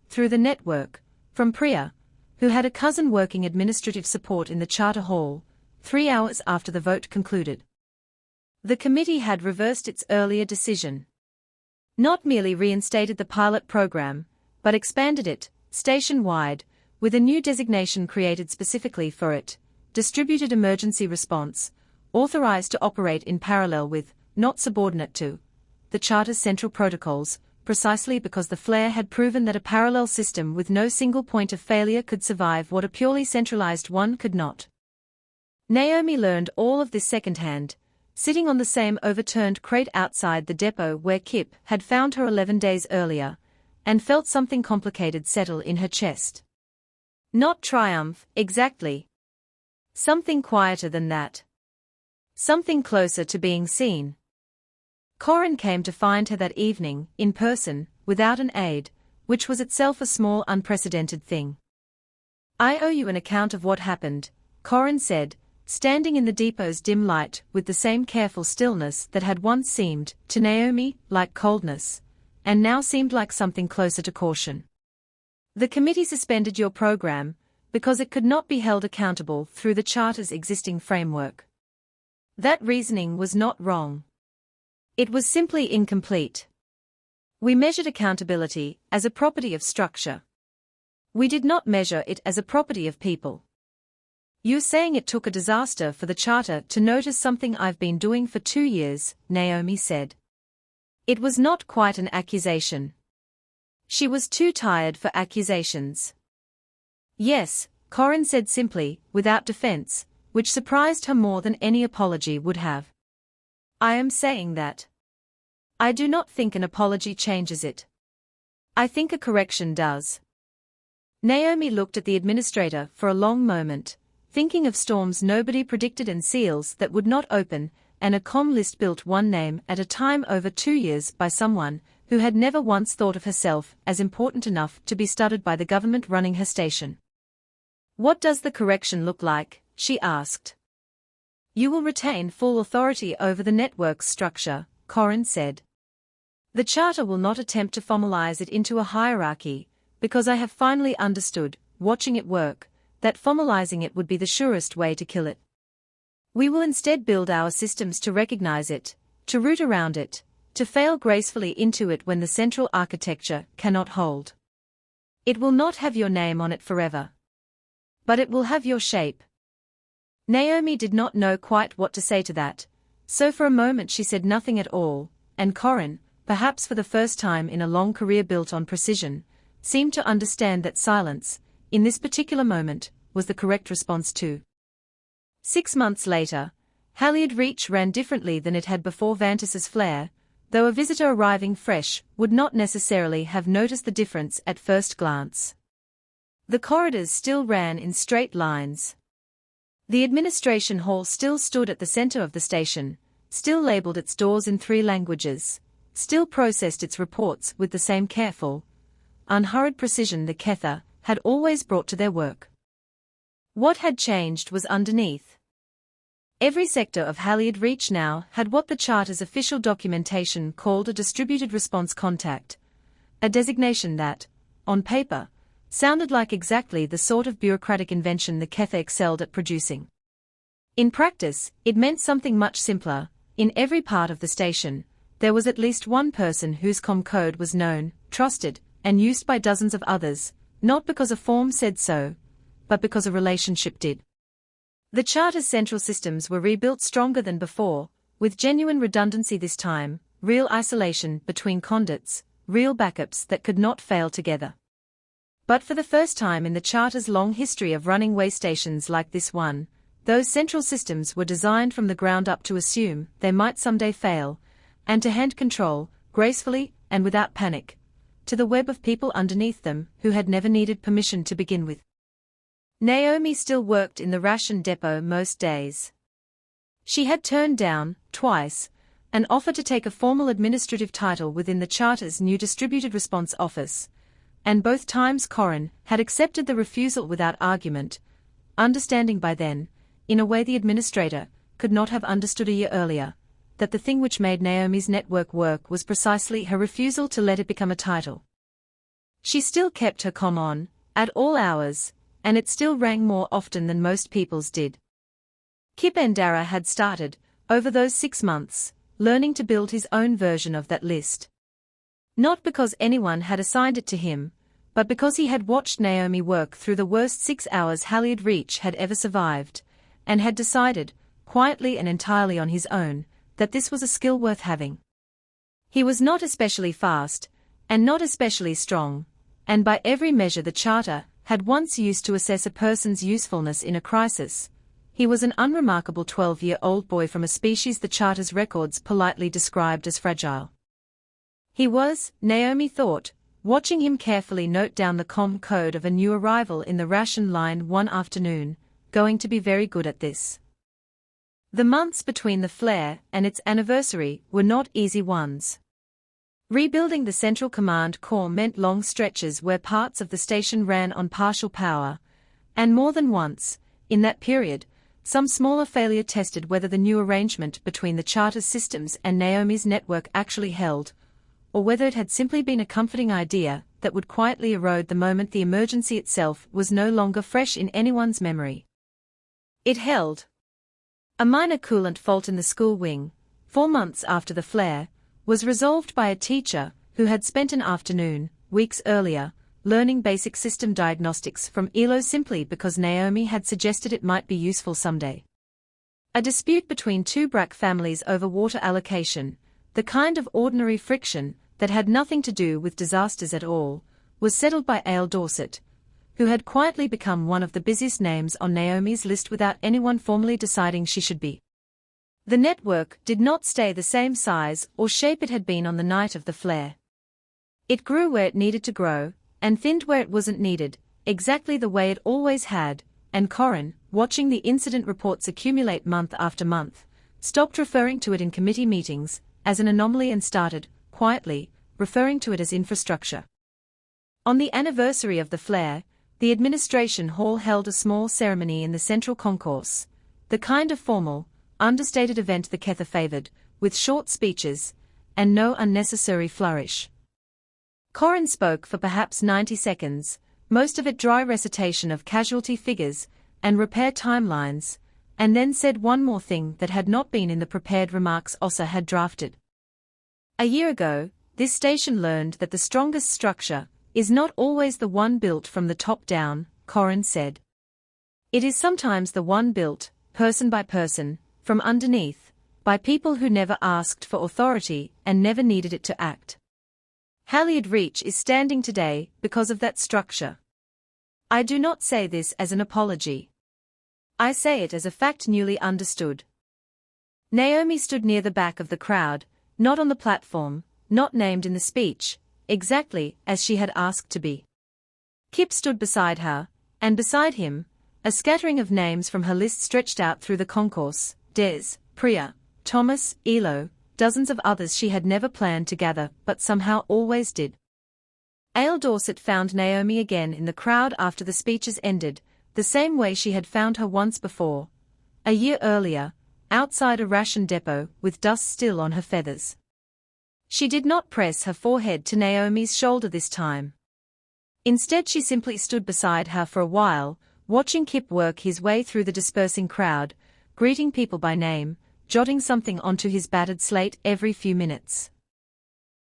through the network, from Priya, who had a cousin working administrative support in the Charter Hall, 3 hours after the vote concluded. The committee had reversed its earlier decision. Not merely reinstated the pilot program, but expanded it, station-wide, with a new designation created specifically for it, distributed emergency response, authorized to operate in parallel with, not subordinate to, the Charter's central protocols, precisely because the flare had proven that a parallel system with no single point of failure could survive what a purely centralized one could not. Naomi learned all of this secondhand, sitting on the same overturned crate outside the depot where Kip had found her 11 days earlier, and felt something complicated settle in her chest. Not triumph, exactly. Something quieter than that. Something closer to being seen. Corin came to find her that evening, in person, without an aide, which was itself a small unprecedented thing. "I owe you an account of what happened," Corin said, standing in the depot's dim light with the same careful stillness that had once seemed, to Naomi, like coldness, and now seemed like something closer to caution. "The committee suspended your program, because it could not be held accountable through the Charter's existing framework. That reasoning was not wrong. It was simply incomplete. We measured accountability as a property of structure. We did not measure it as a property of people. You're saying it took a disaster for the Charter to notice something I've been doing for 2 years," Naomi said. It was not quite an accusation. She was too tired for accusations. "Yes," Corin said simply, without defense, which surprised her more than any apology would have. "I am saying that. I do not think an apology changes it. I think a correction does." Naomi looked at the administrator for a long moment, thinking of storms nobody predicted and seals that would not open, and a comm list built one name at a time over 2 years by someone who had never once thought of herself as important enough to be studied by the government running her station. "What does the correction look like?" she asked. "You will retain full authority over the network's structure," Corin said. "The Charter will not attempt to formalize it into a hierarchy, because I have finally understood, watching it work, that formalizing it would be the surest way to kill it. We will instead build our systems to recognize it, to root around it, to fail gracefully into it when the central architecture cannot hold. It will not have your name on it forever. But it will have your shape." Naomi did not know quite what to say to that, so for a moment she said nothing at all, and Corin, perhaps for the first time in a long career built on precision, seemed to understand that silence, in this particular moment, was the correct response too. 6 months later, Halyard Reach ran differently than it had before Vantis's flare, though a visitor arriving fresh would not necessarily have noticed the difference at first glance. The corridors still ran in straight lines. The administration hall still stood at the center of the station, still labeled its doors in 3 languages, still processed its reports with the same careful, unhurried precision the Kether had always brought to their work. What had changed was underneath. Every sector of Halyard Reach now had what the Charter's official documentation called a distributed response contact, a designation that, on paper, sounded like exactly the sort of bureaucratic invention the Kether excelled at producing. In practice, it meant something much simpler. In every part of the station, there was at least one person whose com code was known, trusted, and used by dozens of others, not because a form said so, but because a relationship did. The Charter's central systems were rebuilt stronger than before, with genuine redundancy this time, real isolation between conduits, real backups that could not fail together. But for the first time in the Charter's long history of running way stations like this one, those central systems were designed from the ground up to assume they might someday fail, and to hand control, gracefully and without panic, to the web of people underneath them who had never needed permission to begin with. Naomi still worked in the ration depot most days. She had turned down, twice, an offer to take a formal administrative title within the Charter's new Distributed Response Office, and both times Corin had accepted the refusal without argument, understanding by then, in a way the administrator could not have understood a year earlier, that the thing which made Naomi's network work was precisely her refusal to let it become a title. She still kept her comm on, at all hours, and it still rang more often than most people's did. Kip Endara had started, over those 6 months, learning to build his own version of that list. Not because anyone had assigned it to him, but because he had watched Naomi work through the worst 6 hours Halyard Reach had ever survived, and had decided, quietly and entirely on his own, that this was a skill worth having. He was not especially fast, and not especially strong, and by every measure the Charter had once used to assess a person's usefulness in a crisis, he was an unremarkable 12-year-old boy from a species the Charter's records politely described as fragile. He was, Naomi thought, watching him carefully note down the comm code of a new arrival in the ration line one afternoon, going to be very good at this. The months between the flare and its anniversary were not easy ones. Rebuilding the Central Command Corps meant long stretches where parts of the station ran on partial power, and more than once, in that period, some smaller failure tested whether the new arrangement between the Charter's systems and Naomi's network actually held, or whether it had simply been a comforting idea that would quietly erode the moment the emergency itself was no longer fresh in anyone's memory. It held. A minor coolant fault in the school wing, 4 months after the flare, was resolved by a teacher who had spent an afternoon, weeks earlier, learning basic system diagnostics from ELO simply because Naomi had suggested it might be useful someday. A dispute between 2 BRAC families over water allocation, the kind of ordinary friction that had nothing to do with disasters at all, was settled by Ale Dorset, who had quietly become one of the busiest names on Naomi's list without anyone formally deciding she should be. The network did not stay the same size or shape it had been on the night of the flare. It grew where it needed to grow, and thinned where it wasn't needed, exactly the way it always had, and Corin, watching the incident reports accumulate month after month, stopped referring to it in committee meetings as an anomaly and started, quietly, referring to it as infrastructure. On the anniversary of the flare, the administration hall held a small ceremony in the central concourse, the kind of formal, understated event the Kether favored, with short speeches, and no unnecessary flourish. Corin spoke for perhaps 90 seconds, most of it dry recitation of casualty figures and repair timelines, and then said one more thing that had not been in the prepared remarks Ossa had drafted. A year ago, this station learned that the strongest structure is not always the one built from the top down, Corin said. It is sometimes the one built, person by person, from underneath, by people who never asked for authority and never needed it to act. Halyard Reach is standing today because of that structure. I do not say this as an apology. I say it as a fact newly understood. Naomi stood near the back of the crowd, not on the platform, not named in the speech, exactly as she had asked to be. Kip stood beside her, and beside him, a scattering of names from her list stretched out through the concourse: Des, Priya, Thomas, Elo, dozens of others she had never planned to gather but somehow always did. Ale Dorset found Naomi again in the crowd after the speeches ended, the same way she had found her once before, a year earlier, outside a ration depot with dust still on her feathers. She did not press her forehead to Naomi's shoulder this time. Instead she simply stood beside her for a while, watching Kip work his way through the dispersing crowd, greeting people by name, jotting something onto his battered slate every few minutes.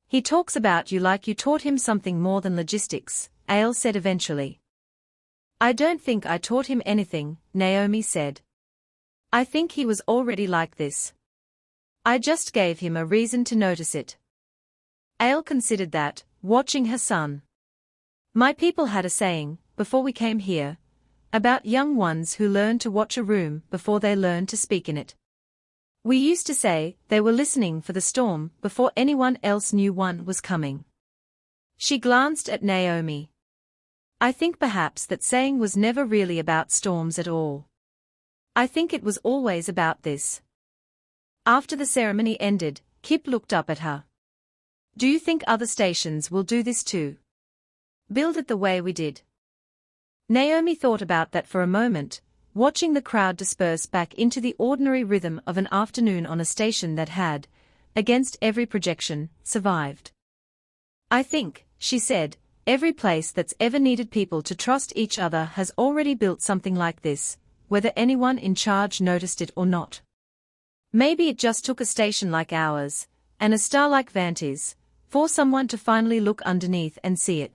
He talks about you like you taught him something more than logistics, Ale said eventually. I don't think I taught him anything, Naomi said. I think he was already like this. I just gave him a reason to notice it. Ale considered that, watching her son. My people had a saying, before we came here, about young ones who learn to watch a room before they learn to speak in it. We used to say they were listening for the storm before anyone else knew one was coming. She glanced at Naomi. I think perhaps that saying was never really about storms at all. I think it was always about this. After the ceremony ended, Kip looked up at her. Do you think other stations will do this too? Build it the way we did? Naomi thought about that for a moment, watching the crowd disperse back into the ordinary rhythm of an afternoon on a station that had, against every projection, survived. I think, she said, every place that's ever needed people to trust each other has already built something like this, whether anyone in charge noticed it or not. Maybe it just took a station like ours, and a star like Vanty's, for someone to finally look underneath and see it.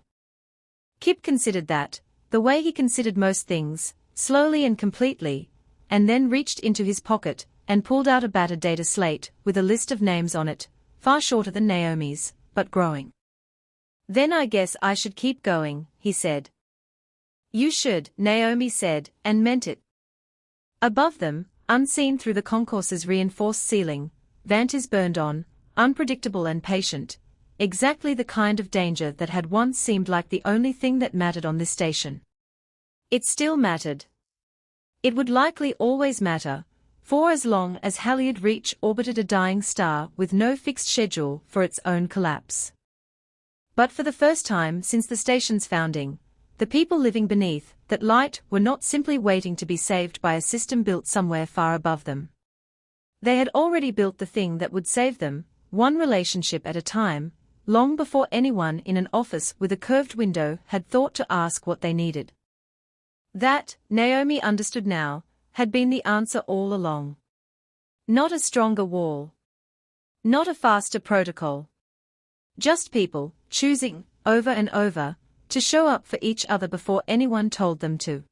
Kip considered that, the way he considered most things, slowly and completely, and then reached into his pocket and pulled out a battered data slate with a list of names on it, far shorter than Naomi's, but growing. Then I guess I should keep going, he said. You should, Naomi said, and meant it. Above them, unseen through the concourse's reinforced ceiling, Vanty's burned on, unpredictable and patient, exactly the kind of danger that had once seemed like the only thing that mattered on this station. It still mattered. It would likely always matter, for as long as Halyard Reach orbited a dying star with no fixed schedule for its own collapse. But for the first time since the station's founding, the people living beneath that light were not simply waiting to be saved by a system built somewhere far above them. They had already built the thing that would save them, one relationship at a time, long before anyone in an office with a curved window had thought to ask what they needed. That, Naomi understood now, had been the answer all along. Not a stronger wall. Not a faster protocol. Just people, choosing, over and over, to show up for each other before anyone told them to.